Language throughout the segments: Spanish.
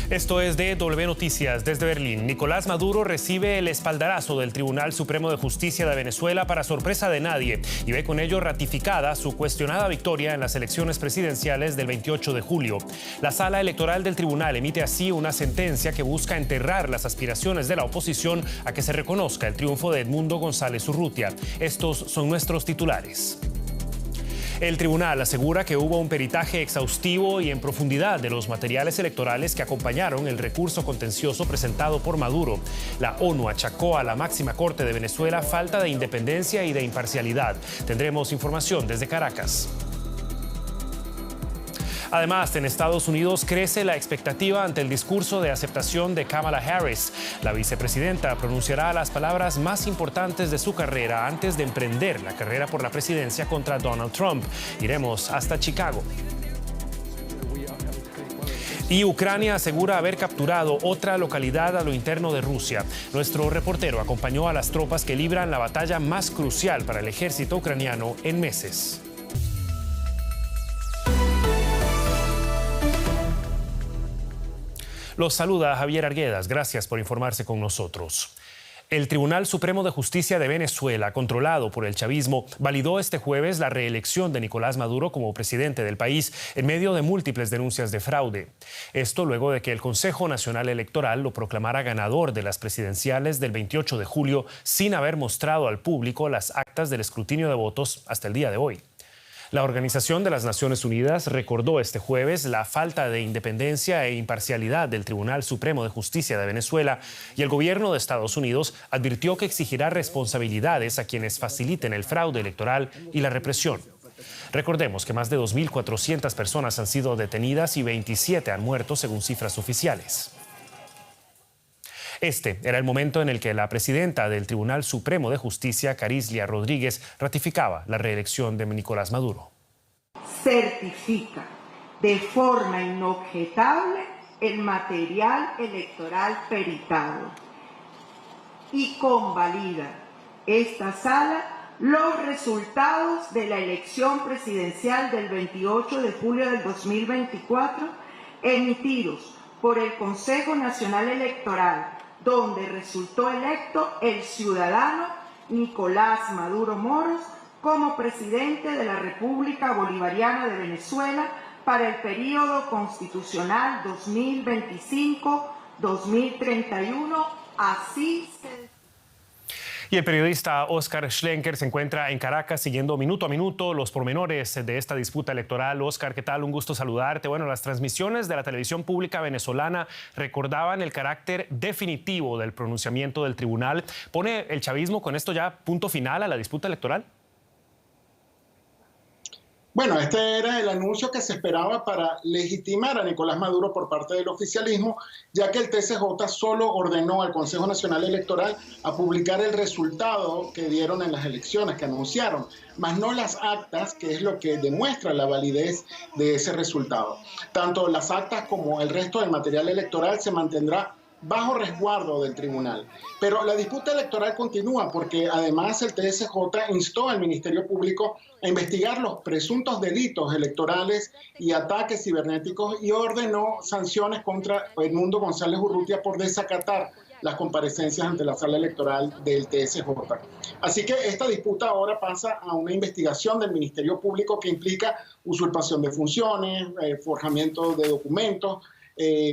Esto es DW Noticias desde Berlín. Nicolás Maduro recibe el espaldarazo del Tribunal Supremo de Justicia de Venezuela para sorpresa de nadie y ve con ello ratificada su cuestionada victoria en las elecciones presidenciales del 28 de julio. La sala electoral del tribunal emite así una sentencia que busca enterrar las aspiraciones de la oposición a que se reconozca el triunfo de Edmundo González Urrutia. Estos son nuestros titulares. El tribunal asegura que hubo un peritaje exhaustivo y en profundidad de los materiales electorales que acompañaron el recurso contencioso presentado por Maduro. La ONU achacó a la máxima corte de Venezuela falta de independencia y de imparcialidad. Tendremos información desde Caracas. Además, en Estados Unidos crece la expectativa ante el discurso de aceptación de Kamala Harris. La vicepresidenta pronunciará las palabras más importantes de su carrera antes de emprender la carrera por la presidencia contra Donald Trump. Iremos hasta Chicago. Y Ucrania asegura haber capturado otra localidad a lo interno de Rusia. Nuestro reportero acompañó a las tropas que libran la batalla más crucial para el ejército ucraniano en meses. Los saluda Javier Arguedas. Gracias por informarse con nosotros. El Tribunal Supremo de Justicia de Venezuela, controlado por el chavismo, validó este jueves la reelección de Nicolás Maduro como presidente del país en medio de múltiples denuncias de fraude. Esto luego de que el Consejo Nacional Electoral lo proclamara ganador de las presidenciales del 28 de julio sin haber mostrado al público las actas del escrutinio de votos hasta el día de hoy. La Organización de las Naciones Unidas recordó este jueves la falta de independencia e imparcialidad del Tribunal Supremo de Justicia de Venezuela y el gobierno de Estados Unidos advirtió que exigirá responsabilidades a quienes faciliten el fraude electoral y la represión. Recordemos que más de 2.400 personas han sido detenidas y 27 han muerto según cifras oficiales. Este era el momento en el que la presidenta del Tribunal Supremo de Justicia, Carislia Rodríguez, ratificaba la reelección de Nicolás Maduro. Certifica de forma inobjetable el material electoral peritado y convalida esta sala los resultados de la elección presidencial del 28 de julio del 2024 emitidos por el Consejo Nacional Electoral, donde resultó electo el ciudadano Nicolás Maduro Moros como presidente de la República Bolivariana de Venezuela para el período constitucional 2025-2031. Así se... Y el periodista Oscar Schlenker se encuentra en Caracas siguiendo minuto a minuto los pormenores de esta disputa electoral. Oscar, ¿qué tal? Un gusto saludarte. Bueno, las transmisiones de la televisión pública venezolana recordaban el carácter definitivo del pronunciamiento del tribunal. ¿Pone el chavismo con esto ya punto final a la disputa electoral? Bueno, este era el anuncio que se esperaba para legitimar a Nicolás Maduro por parte del oficialismo, ya que el TSJ solo ordenó al Consejo Nacional Electoral a publicar el resultado que dieron en las elecciones, que anunciaron, más no las actas, que es lo que demuestra la validez de ese resultado. Tanto las actas como el resto del material electoral se mantendrá bajo resguardo del tribunal. Pero la disputa electoral continúa porque además el TSJ instó al Ministerio Público a investigar los presuntos delitos electorales y ataques cibernéticos y ordenó sanciones contra Edmundo González Urrutia por desacatar las comparecencias ante la sala electoral del TSJ. Así que esta disputa ahora pasa a una investigación del Ministerio Público que implica usurpación de funciones, forjamiento de documentos,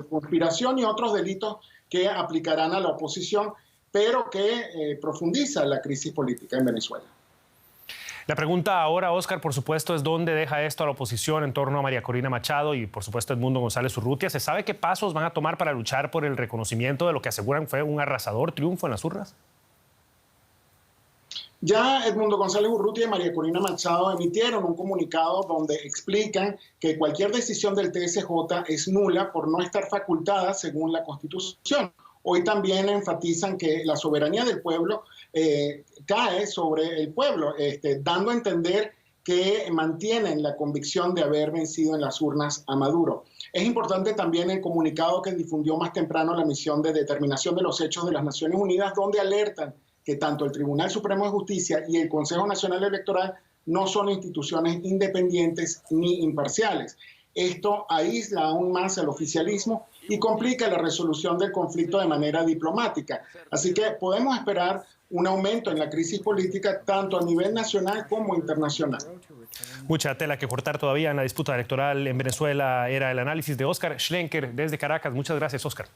conspiración y otros delitos que aplicarán a la oposición, pero que profundiza la crisis política en Venezuela. La pregunta ahora, Oscar, por supuesto, es dónde deja esto a la oposición en torno a María Corina Machado y, por supuesto, Edmundo González Urrutia. ¿Se sabe qué pasos van a tomar para luchar por el reconocimiento de lo que aseguran fue un arrasador triunfo en las urnas? Ya Edmundo González Urrutia y María Corina Machado emitieron un comunicado donde explican que cualquier decisión del TSJ es nula por no estar facultada según la Constitución. Hoy también enfatizan que la soberanía del pueblo cae sobre el pueblo, dando a entender que mantienen la convicción de haber vencido en las urnas a Maduro. Es importante también el comunicado que difundió más temprano la misión de determinación de los hechos de las Naciones Unidas, donde alertan que tanto el Tribunal Supremo de Justicia y el Consejo Nacional Electoral no son instituciones independientes ni imparciales. Esto aísla aún más al oficialismo y complica la resolución del conflicto de manera diplomática. Así que podemos esperar un aumento en la crisis política tanto a nivel nacional como internacional. Mucha tela que cortar todavía en la disputa electoral en Venezuela. Era el análisis de Óscar Schlenker desde Caracas. Muchas gracias, Óscar.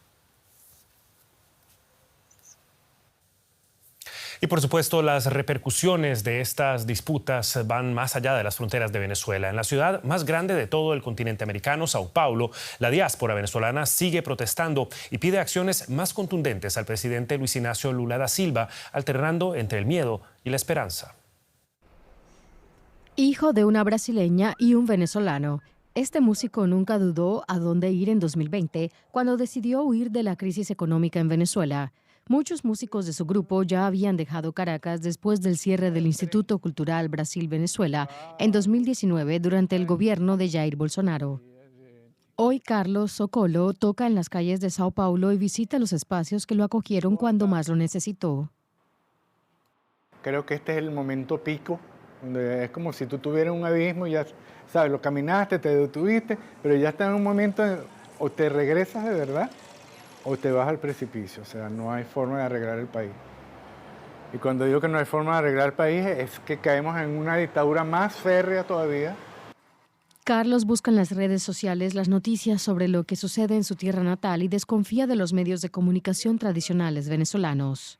Y por supuesto, las repercusiones de estas disputas van más allá de las fronteras de Venezuela. En la ciudad más grande de todo el continente americano, Sao Paulo, la diáspora venezolana sigue protestando y pide acciones más contundentes al presidente Luis Ignacio Lula da Silva, alternando entre el miedo y la esperanza. Hijo de una brasileña y un venezolano, este músico nunca dudó a dónde ir en 2020 cuando decidió huir de la crisis económica en Venezuela. Muchos músicos de su grupo ya habían dejado Caracas después del cierre del Instituto Cultural Brasil-Venezuela en 2019 durante el gobierno de Jair Bolsonaro. Hoy Carlos Socolo toca en las calles de Sao Paulo y visita los espacios que lo acogieron cuando más lo necesitó. Creo que este es el momento pico, donde es como si tú tuvieras un abismo y ya sabes, lo caminaste, te detuviste, pero ya está en un momento o te regresas de verdad o te vas al precipicio. O sea, no hay forma de arreglar el país. Y cuando digo que no hay forma de arreglar el país es que caemos en una dictadura más férrea todavía. Carlos busca en las redes sociales las noticias sobre lo que sucede en su tierra natal y desconfía de los medios de comunicación tradicionales venezolanos.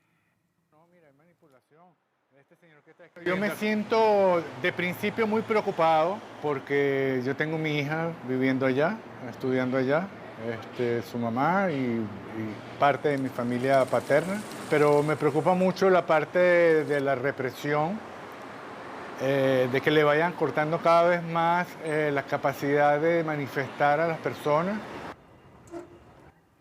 Yo me siento de principio muy preocupado porque yo tengo mi hija viviendo allá, estudiando allá, su mamá y parte de mi familia paterna, pero me preocupa mucho la parte de la represión, de que le vayan cortando cada vez más la capacidad de manifestar a las personas.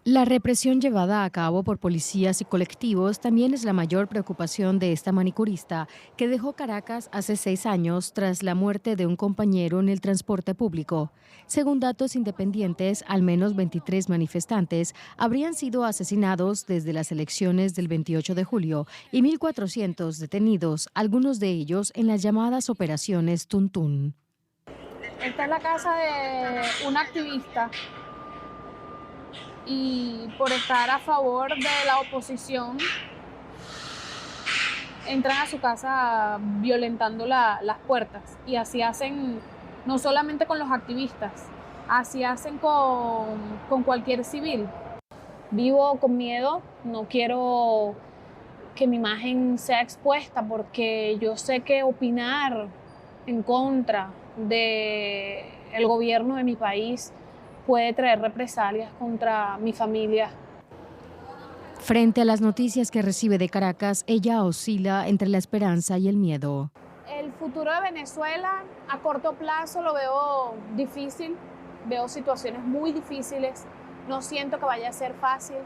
La represión llevada a cabo por policías y colectivos también es la mayor preocupación de esta manicurista, que dejó Caracas hace 6 años tras la muerte de un compañero en el transporte público. Según datos independientes, al menos 23 manifestantes habrían sido asesinados desde las elecciones del 28 de julio y 1.400 detenidos, algunos de ellos en las llamadas operaciones Tuntún. Esta es la casa de un activista y por estar a favor de la oposición entran a su casa violentando las puertas, y así hacen no solamente con los activistas, así hacen con cualquier civil. Vivo con miedo, no quiero que mi imagen sea expuesta porque yo sé que opinar en contra del gobierno de mi país puede traer represalias contra mi familia. Frente a las noticias que recibe de Caracas, ella oscila entre la esperanza y el miedo. El futuro de Venezuela a corto plazo lo veo difícil, veo situaciones muy difíciles, no siento que vaya a ser fácil.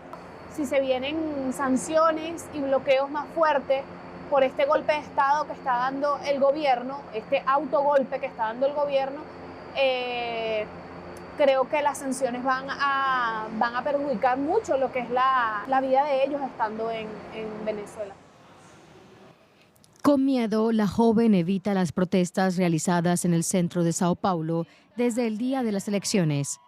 Si se vienen sanciones y bloqueos más fuertes por este golpe de Estado que está dando el gobierno, este autogolpe que está dando el gobierno, creo que las sanciones van a perjudicar mucho lo que es la vida de ellos estando en Venezuela. Con miedo, la joven evita las protestas realizadas en el centro de Sao Paulo desde el día de las elecciones.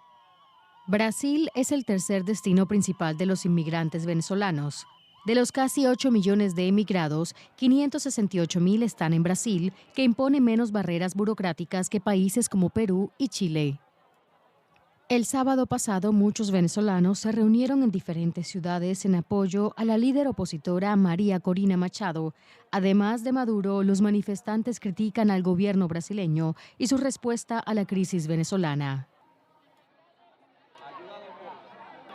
Brasil es el tercer destino principal de los inmigrantes venezolanos. De los casi 8 millones de emigrados, 568.000 están en Brasil, que impone menos barreras burocráticas que países como Perú y Chile. El sábado pasado, muchos venezolanos se reunieron en diferentes ciudades en apoyo a la líder opositora María Corina Machado. Además de Maduro, los manifestantes critican al gobierno brasileño y su respuesta a la crisis venezolana.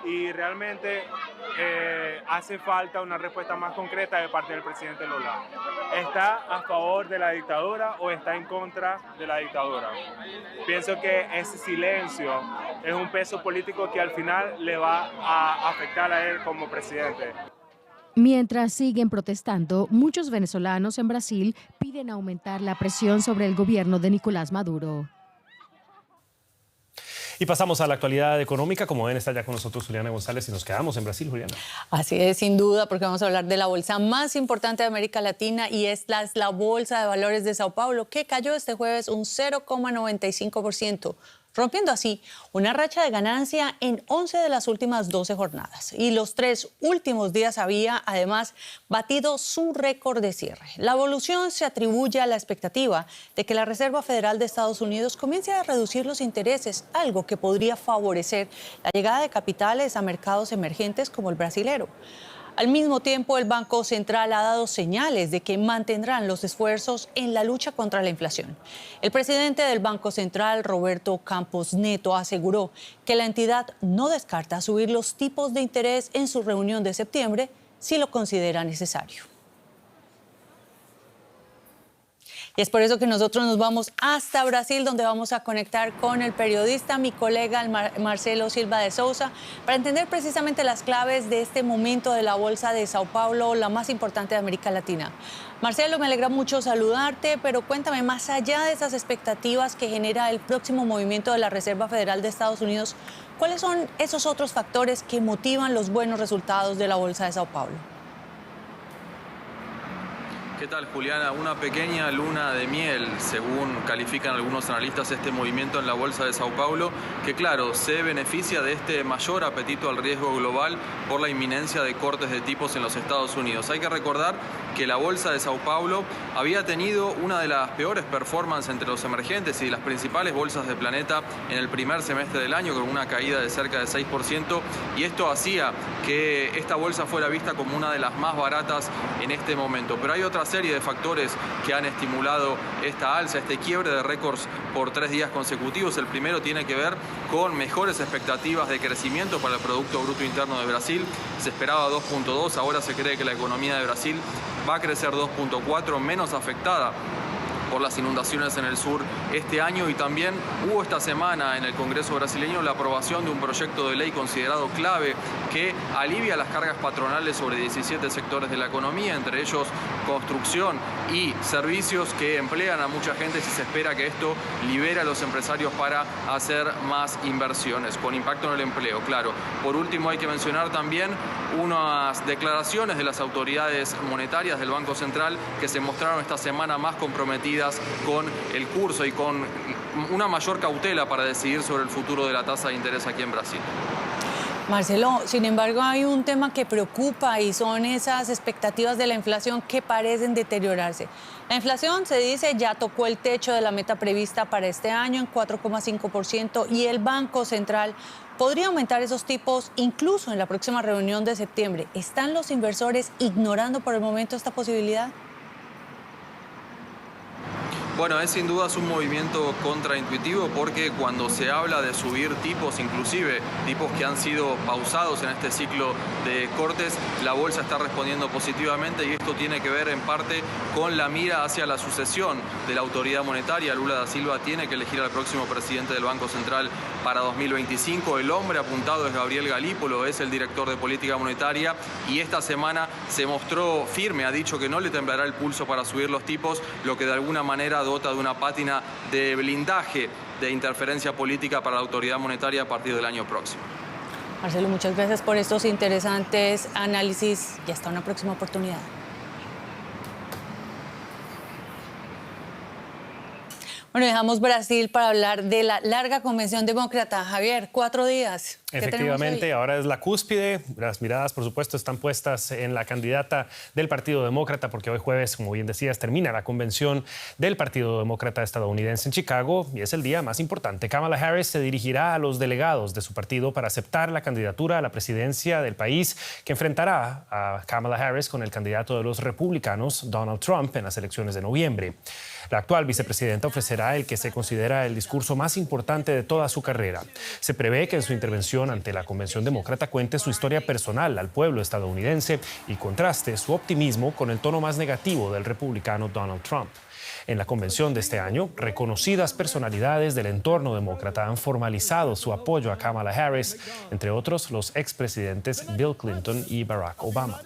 Y realmente hace falta una respuesta más concreta de parte del presidente Lula. ¿Está a favor de la dictadura o está en contra de la dictadura? Pienso que ese silencio es un peso político que al final le va a afectar a él como presidente. Mientras siguen protestando, muchos venezolanos en Brasil piden aumentar la presión sobre el gobierno de Nicolás Maduro. Y pasamos a la actualidad económica. Como ven, está ya con nosotros Juliana González y nos quedamos en Brasil, Juliana. Así es, sin duda, porque vamos a hablar de la bolsa más importante de América Latina y es la Bolsa de Valores de Sao Paulo, que cayó este jueves un 0,95%. rompiendo así una racha de ganancia en 11 de las últimas 12 jornadas. Y los 3 últimos días había, además, batido su récord de cierre. La evolución se atribuye a la expectativa de que la Reserva Federal de Estados Unidos comience a reducir los intereses, algo que podría favorecer la llegada de capitales a mercados emergentes como el brasilero. Al mismo tiempo, el Banco Central ha dado señales de que mantendrán los esfuerzos en la lucha contra la inflación. El presidente del Banco Central, Roberto Campos Neto, aseguró que la entidad no descarta subir los tipos de interés en su reunión de septiembre si lo considera necesario. Y es por eso que nosotros nos vamos hasta Brasil, donde vamos a conectar con el periodista, mi colega Marcelo Silva de Souza, para entender precisamente las claves de este momento de la Bolsa de Sao Paulo, la más importante de América Latina. Marcelo, me alegra mucho saludarte, pero cuéntame, más allá de esas expectativas que genera el próximo movimiento de la Reserva Federal de Estados Unidos, ¿cuáles son esos otros factores que motivan los buenos resultados de la Bolsa de Sao Paulo? ¿Qué tal, Juliana? Una pequeña luna de miel, según califican algunos analistas, este movimiento en la Bolsa de Sao Paulo, que claro, se beneficia de este mayor apetito al riesgo global por la inminencia de cortes de tipos en los Estados Unidos. Hay que recordar que la Bolsa de Sao Paulo había tenido una de las peores performances entre los emergentes y las principales bolsas del planeta en el primer semestre del año, con una caída de cerca de 6%, y esto hacía que esta bolsa fuera vista como una de las más baratas en este momento. Pero hay otra serie de factores que han estimulado esta alza, este quiebre de récords por 3 días consecutivos. El primero tiene que ver con mejores expectativas de crecimiento para el Producto Bruto Interno de Brasil. Se esperaba 2.2, ahora se cree que la economía de Brasil va a crecer 2.4, menos afectada por las inundaciones en el sur este año. Y también hubo esta semana en el Congreso brasileño la aprobación de un proyecto de ley considerado clave que alivia las cargas patronales sobre 17 sectores de la economía, entre ellos construcción y servicios, que emplean a mucha gente. Si se espera que esto libere a los empresarios para hacer más inversiones con impacto en el empleo, claro. Por último, hay que mencionar también unas declaraciones de las autoridades monetarias del Banco Central que se mostraron esta semana más comprometidas con el curso y con una mayor cautela para decidir sobre el futuro de la tasa de interés aquí en Brasil. Marcelo, sin embargo, hay un tema que preocupa y son esas expectativas de la inflación que parecen deteriorarse. La inflación, se dice, ya tocó el techo de la meta prevista para este año en 4,5% y el Banco Central podría aumentar esos tipos incluso en la próxima reunión de septiembre. ¿Están los inversores ignorando por el momento esta posibilidad? Bueno, es sin duda un movimiento contraintuitivo, porque cuando se habla de subir tipos, inclusive tipos que han sido pausados en este ciclo de cortes, la bolsa está respondiendo positivamente, y esto tiene que ver en parte con la mira hacia la sucesión de la autoridad monetaria. Lula da Silva tiene que elegir al próximo presidente del Banco Central para 2025. El hombre apuntado es Gabriel Galípolo, es el director de política monetaria, y esta semana se mostró firme, ha dicho que no le temblará el pulso para subir los tipos, lo que de alguna manera dota de una pátina de blindaje de interferencia política para la autoridad monetaria a partir del año próximo. Marcelo, muchas gracias por estos interesantes análisis y hasta una próxima oportunidad. Bueno, dejamos Brasil para hablar de la larga convención demócrata. Javier, 4 días. Efectivamente, ahora es la cúspide. Las miradas, por supuesto, están puestas en la candidata del Partido Demócrata, porque hoy jueves, como bien decías, termina la convención del Partido Demócrata estadounidense en Chicago y es el día más importante. Kamala Harris se dirigirá a los delegados de su partido para aceptar la candidatura a la presidencia del país, que enfrentará a Kamala Harris con el candidato de los republicanos, Donald Trump, en las elecciones de noviembre. La actual vicepresidenta ofrecerá el que se considera el discurso más importante de toda su carrera. Se prevé que en su intervención ante la Convención Demócrata cuente su historia personal al pueblo estadounidense y contraste su optimismo con el tono más negativo del republicano Donald Trump. En la convención de este año, reconocidas personalidades del entorno demócrata han formalizado su apoyo a Kamala Harris, entre otros los expresidentes Bill Clinton y Barack Obama.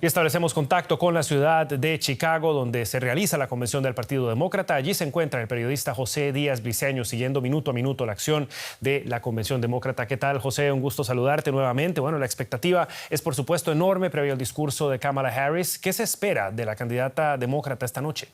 Y establecemos contacto con la ciudad de Chicago, donde se realiza la convención del Partido Demócrata. Allí se encuentra el periodista José Díaz Briceño, siguiendo minuto a minuto la acción de la convención demócrata. ¿Qué tal, José? Un gusto saludarte nuevamente. Bueno, la expectativa es, por supuesto, enorme previo al discurso de Kamala Harris. ¿Qué se espera de la candidata demócrata esta noche?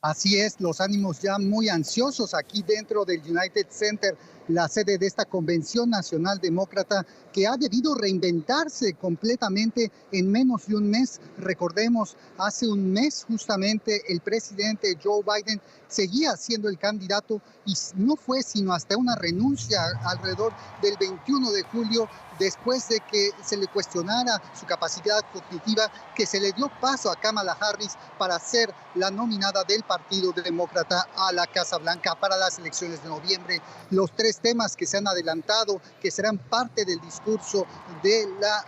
Así es, los ánimos ya muy ansiosos aquí dentro del United Center, la sede de esta Convención Nacional Demócrata, que ha debido reinventarse completamente en menos de un mes. Recordemos, hace un mes justamente el presidente Joe Biden seguía siendo el candidato y no fue sino hasta una renuncia alrededor del 21 de julio, después de que se le cuestionara su capacidad cognitiva, que se le dio paso a Kamala Harris para ser la nominada del Partido Demócrata a la Casa Blanca para las elecciones de noviembre. Los tres temas que se han adelantado, que serán parte del discurso de la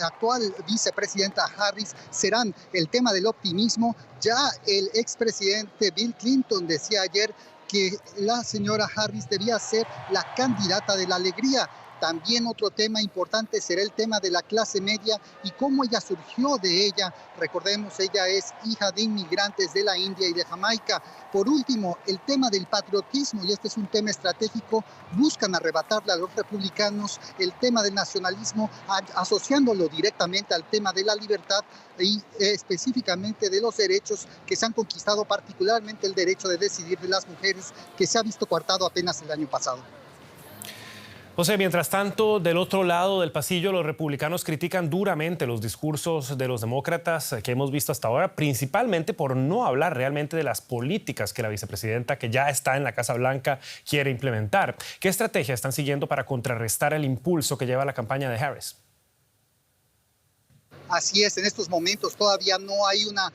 actual vicepresidenta Harris, serán el tema del optimismo. Ya el expresidente Bill Clinton decía ayer que la señora Harris debía ser la candidata de la alegría. También otro tema importante será el tema de la clase media y cómo ella surgió de ella. Recordemos, ella es hija de inmigrantes de la India y de Jamaica. Por último, el tema del patriotismo, y este es un tema estratégico, buscan arrebatarle a los republicanos el tema del nacionalismo, asociándolo directamente al tema de la libertad y específicamente de los derechos que se han conquistado, particularmente el derecho de decidir de las mujeres, que se ha visto coartado apenas el año pasado. José, mientras tanto, del otro lado del pasillo, los republicanos critican duramente los discursos de los demócratas que hemos visto hasta ahora, principalmente por no hablar realmente de las políticas que la vicepresidenta, que ya está en la Casa Blanca, quiere implementar. ¿Qué estrategia están siguiendo para contrarrestar el impulso que lleva la campaña de Harris? Así es, en estos momentos todavía no hay una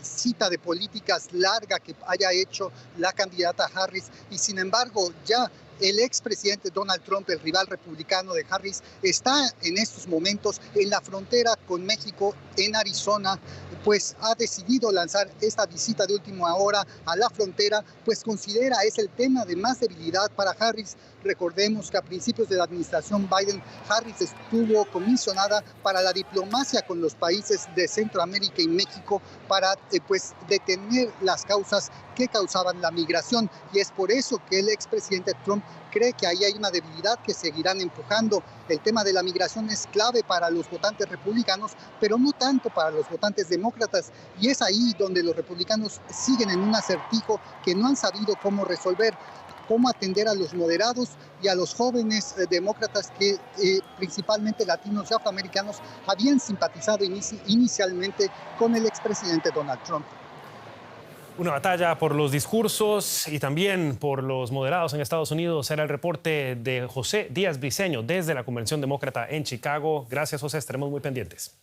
cita de políticas larga que haya hecho la candidata Harris y sin embargo ya el expresidente Donald Trump, el rival republicano de Harris, está en estos momentos en la frontera con México, en Arizona, pues ha decidido lanzar esta visita de última hora a la frontera, pues considera es el tema de más debilidad para Harris. Recordemos que a principios de la administración Biden, Harris estuvo comisionada para la diplomacia con los países de Centroamérica y México para pues detener las causas que causaban la migración, y es por eso que el expresidente Trump cree que ahí hay una debilidad que seguirán empujando. El tema de la migración es clave para los votantes republicanos, pero no tanto para los votantes demócratas, y es ahí donde los republicanos siguen en un acertijo que no han sabido cómo resolver, cómo atender a los moderados y a los jóvenes demócratas que principalmente latinos y afroamericanos habían simpatizado inicialmente con el expresidente Donald Trump. Una batalla por los discursos y también por los moderados en Estados Unidos. Era el reporte de José Díaz Briceño desde la Convención Demócrata en Chicago. Gracias, José. Estaremos muy pendientes.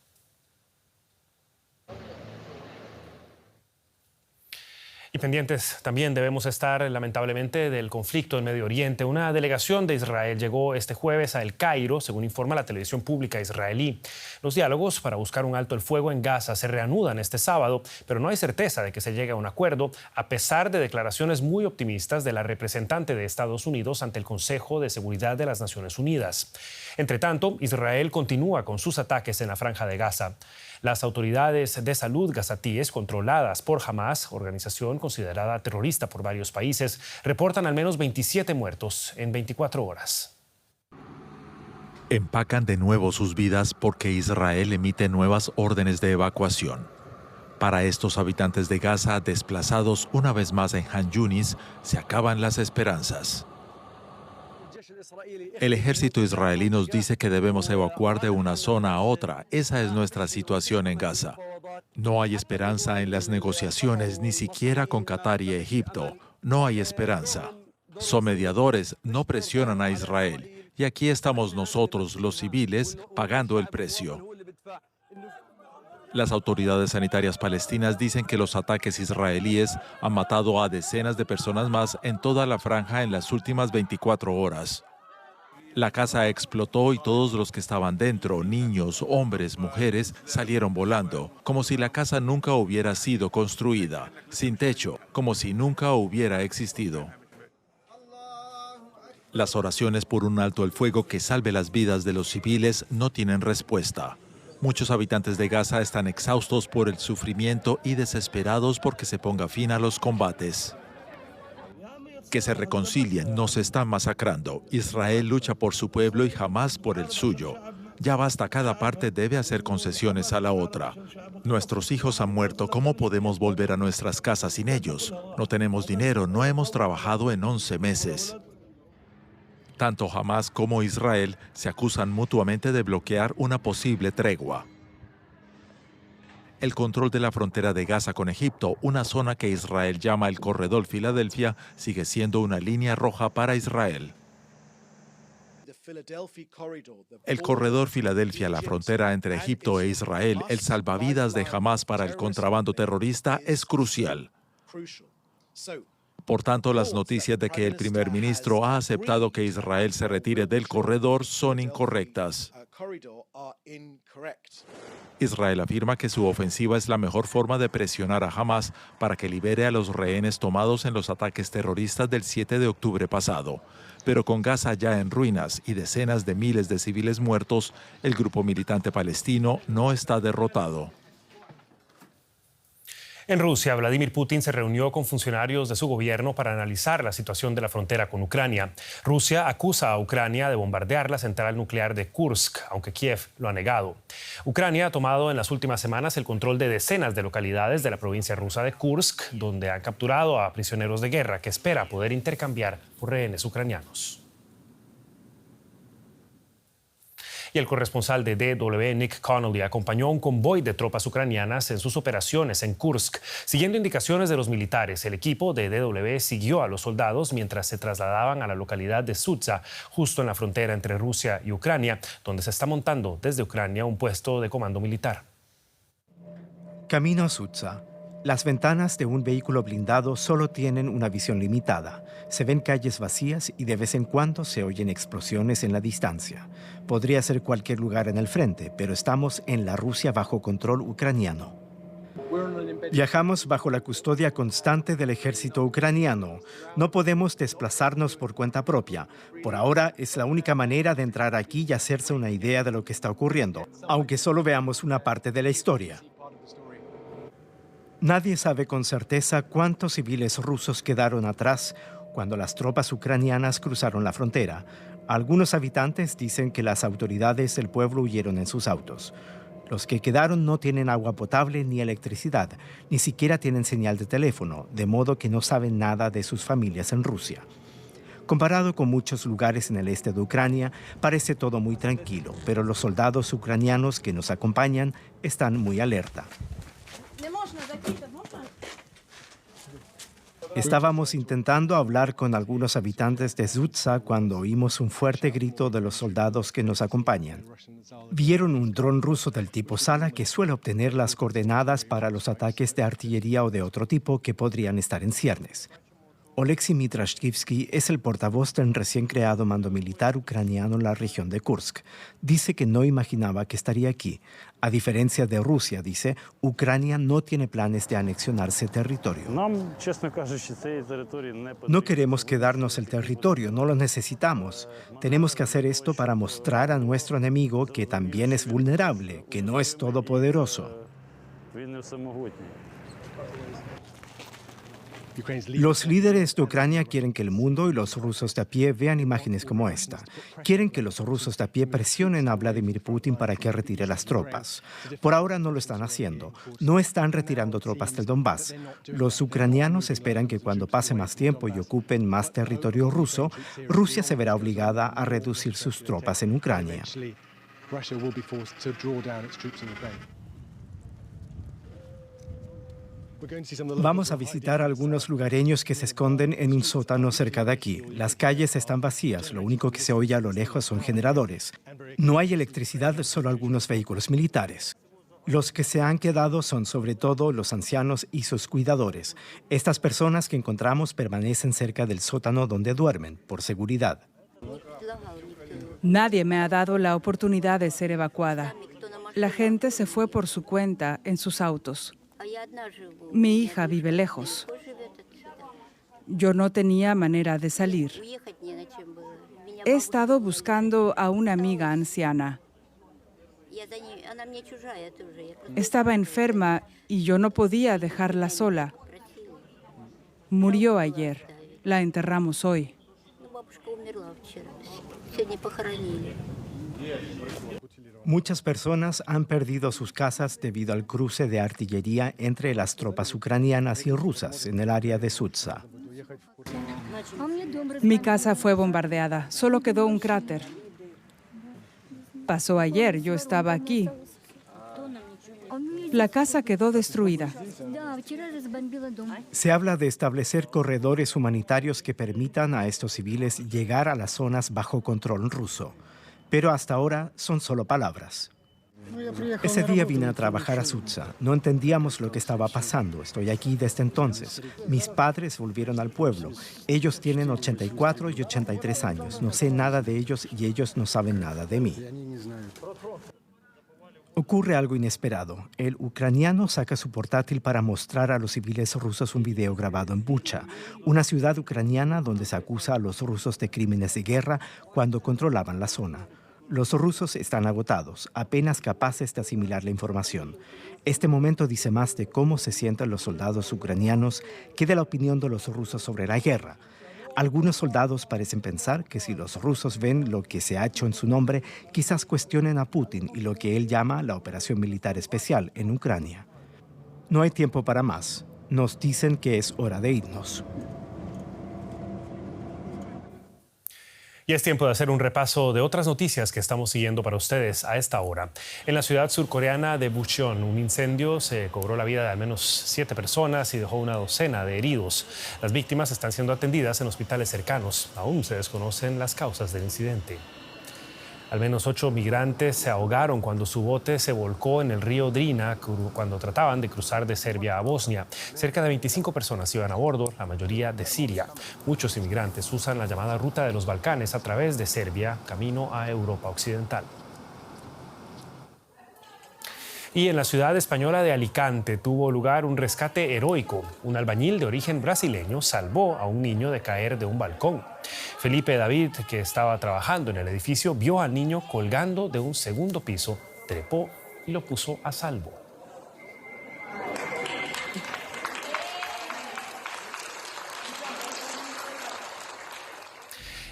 Y pendientes también debemos estar, lamentablemente, del conflicto en Medio Oriente. Una delegación de Israel llegó este jueves a El Cairo, según informa la televisión pública israelí. Los diálogos para buscar un alto el fuego en Gaza se reanudan este sábado, pero no hay certeza de que se llegue a un acuerdo, a pesar de declaraciones muy optimistas de la representante de Estados Unidos ante el Consejo de Seguridad de las Naciones Unidas. Entre tanto, Israel continúa con sus ataques en la Franja de Gaza. Las autoridades de salud gazatíes, controladas por Hamas, organización considerada terrorista por varios países, reportan al menos 27 muertos en 24 horas. Empacan de nuevo sus vidas porque Israel emite nuevas órdenes de evacuación. Para estos habitantes de Gaza, desplazados una vez más en Han Yunis, se acaban las esperanzas. El ejército israelí nos dice que debemos evacuar de una zona a otra. Esa es nuestra situación en Gaza. No hay esperanza en las negociaciones, ni siquiera con Qatar y Egipto. No hay esperanza. Son mediadores, no presionan a Israel. Y aquí estamos nosotros, los civiles, pagando el precio. Las autoridades sanitarias palestinas dicen que los ataques israelíes han matado a decenas de personas más en toda la franja en las últimas 24 horas. La casa explotó y todos los que estaban dentro, niños, hombres, mujeres, salieron volando, como si la casa nunca hubiera sido construida, sin techo, como si nunca hubiera existido. Las oraciones por un alto el fuego que salve las vidas de los civiles no tienen respuesta. Muchos habitantes de Gaza están exhaustos por el sufrimiento y desesperados porque se ponga fin a los combates. Que se reconcilien, nos están masacrando. Israel lucha por su pueblo y jamás por el suyo. Ya basta, cada parte debe hacer concesiones a la otra. Nuestros hijos han muerto, ¿cómo podemos volver a nuestras casas sin ellos? No tenemos dinero, no hemos trabajado en 11 meses. Tanto Hamás como Israel se acusan mutuamente de bloquear una posible tregua. El control de la frontera de Gaza con Egipto, una zona que Israel llama el Corredor Filadelfia, sigue siendo una línea roja para Israel. El Corredor Filadelfia, la frontera entre Egipto e Israel, el salvavidas de Hamás para el contrabando terrorista, es crucial. Por tanto, las noticias de que el primer ministro ha aceptado que Israel se retire del corredor son incorrectas. Israel afirma que su ofensiva es la mejor forma de presionar a Hamás para que libere a los rehenes tomados en los ataques terroristas del 7 de octubre pasado. Pero con Gaza ya en ruinas y decenas de miles de civiles muertos, el grupo militante palestino no está derrotado. En Rusia, Vladimir Putin se reunió con funcionarios de su gobierno para analizar la situación de la frontera con Ucrania. Rusia acusa a Ucrania de bombardear la central nuclear de Kursk, aunque Kiev lo ha negado. Ucrania ha tomado en las últimas semanas el control de decenas de localidades de la provincia rusa de Kursk, donde han capturado a prisioneros de guerra que espera poder intercambiar por rehenes ucranianos. Y el corresponsal de DW, Nick Connolly, acompañó a un convoy de tropas ucranianas en sus operaciones en Kursk. Siguiendo indicaciones de los militares, el equipo de DW siguió a los soldados mientras se trasladaban a la localidad de Sudza, justo en la frontera entre Rusia y Ucrania, donde se está montando desde Ucrania un puesto de comando militar. Camino a Sudza. Las ventanas de un vehículo blindado solo tienen una visión limitada. Se ven calles vacías y de vez en cuando se oyen explosiones en la distancia. Podría ser cualquier lugar en el frente, pero estamos en la Rusia bajo control ucraniano. Viajamos bajo la custodia constante del ejército ucraniano. No podemos desplazarnos por cuenta propia. Por ahora es la única manera de entrar aquí y hacerse una idea de lo que está ocurriendo, aunque solo veamos una parte de la historia. Nadie sabe con certeza cuántos civiles rusos quedaron atrás cuando las tropas ucranianas cruzaron la frontera. Algunos habitantes dicen que las autoridades del pueblo huyeron en sus autos. Los que quedaron no tienen agua potable ni electricidad, ni siquiera tienen señal de teléfono, de modo que no saben nada de sus familias en Rusia. Comparado con muchos lugares en el este de Ucrania, parece todo muy tranquilo, pero los soldados ucranianos que nos acompañan están muy alerta. Estábamos intentando hablar con algunos habitantes de Sudza cuando oímos un fuerte grito de los soldados que nos acompañan. Vieron un dron ruso del tipo Sala que suele obtener las coordenadas para los ataques de artillería o de otro tipo que podrían estar en ciernes. Oleksiy Mitrashkivsky es el portavoz del recién creado mando militar ucraniano en la región de Kursk. Dice que no imaginaba que estaría aquí. A diferencia de Rusia, dice, Ucrania no tiene planes de anexionarse territorio. No queremos quedarnos el territorio, no lo necesitamos. Tenemos que hacer esto para mostrar a nuestro enemigo que también es vulnerable, que no es todopoderoso. Los líderes de Ucrania quieren que el mundo y los rusos de a pie vean imágenes como esta. Quieren que los rusos de a pie presionen a Vladimir Putin para que retire las tropas. Por ahora no lo están haciendo. No están retirando tropas del Donbass. Los ucranianos esperan que cuando pase más tiempo y ocupen más territorio ruso, Rusia se verá obligada a reducir sus tropas en Ucrania. Vamos a visitar a algunos lugareños que se esconden en un sótano cerca de aquí. Las calles están vacías, lo único que se oye a lo lejos son generadores. No hay electricidad, solo algunos vehículos militares. Los que se han quedado son sobre todo los ancianos y sus cuidadores. Estas personas que encontramos permanecen cerca del sótano donde duermen, por seguridad. Nadie me ha dado la oportunidad de ser evacuada. La gente se fue por su cuenta en sus autos. Mi hija vive lejos. Yo no tenía manera de salir. He estado buscando a una amiga anciana. Estaba enferma y yo no podía dejarla sola. Murió ayer. La enterramos hoy. Muchas personas han perdido sus casas debido al cruce de artillería entre las tropas ucranianas y rusas en el área de Sutsa. Mi casa fue bombardeada, solo quedó un cráter. Pasó ayer, yo estaba aquí. La casa quedó destruida. Se habla de establecer corredores humanitarios que permitan a estos civiles llegar a las zonas bajo control ruso. Pero hasta ahora son solo palabras. Ese día vine a trabajar a Sutsa. No entendíamos lo que estaba pasando. Estoy aquí desde entonces. Mis padres volvieron al pueblo. Ellos tienen 84 y 83 años. No sé nada de ellos y ellos no saben nada de mí. Ocurre algo inesperado. El ucraniano saca su portátil para mostrar a los civiles rusos un video grabado en Bucha, una ciudad ucraniana donde se acusa a los rusos de crímenes de guerra cuando controlaban la zona. Los rusos están agotados, apenas capaces de asimilar la información. Este momento dice más de cómo se sienten los soldados ucranianos que de la opinión de los rusos sobre la guerra. Algunos soldados parecen pensar que si los rusos ven lo que se ha hecho en su nombre, quizás cuestionen a Putin y lo que él llama la operación militar especial en Ucrania. No hay tiempo para más. Nos dicen que es hora de irnos. Y es tiempo de hacer un repaso de otras noticias que estamos siguiendo para ustedes a esta hora. En la ciudad surcoreana de Bucheon, un incendio se cobró la vida de al menos 7 personas y dejó una docena de heridos. Las víctimas están siendo atendidas en hospitales cercanos. Aún se desconocen las causas del incidente. Al menos 8 migrantes se ahogaron cuando su bote se volcó en el río Drina cuando trataban de cruzar de Serbia a Bosnia. Cerca de 25 personas iban a bordo, la mayoría de Siria. Muchos inmigrantes usan la llamada ruta de los Balcanes a través de Serbia, camino a Europa Occidental. Y en la ciudad española de Alicante tuvo lugar un rescate heroico. Un albañil de origen brasileño salvó a un niño de caer de un balcón. Felipe David, que estaba trabajando en el edificio, vio al niño colgando de un segundo piso, trepó y lo puso a salvo.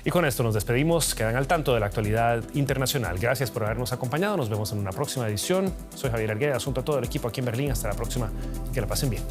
Y con esto nos despedimos. Quedan al tanto de la actualidad internacional. Gracias por habernos acompañado. Nos vemos en una próxima edición. Soy Javier Argueda, junto a todo el equipo aquí en Berlín. Hasta la próxima. Que la pasen bien.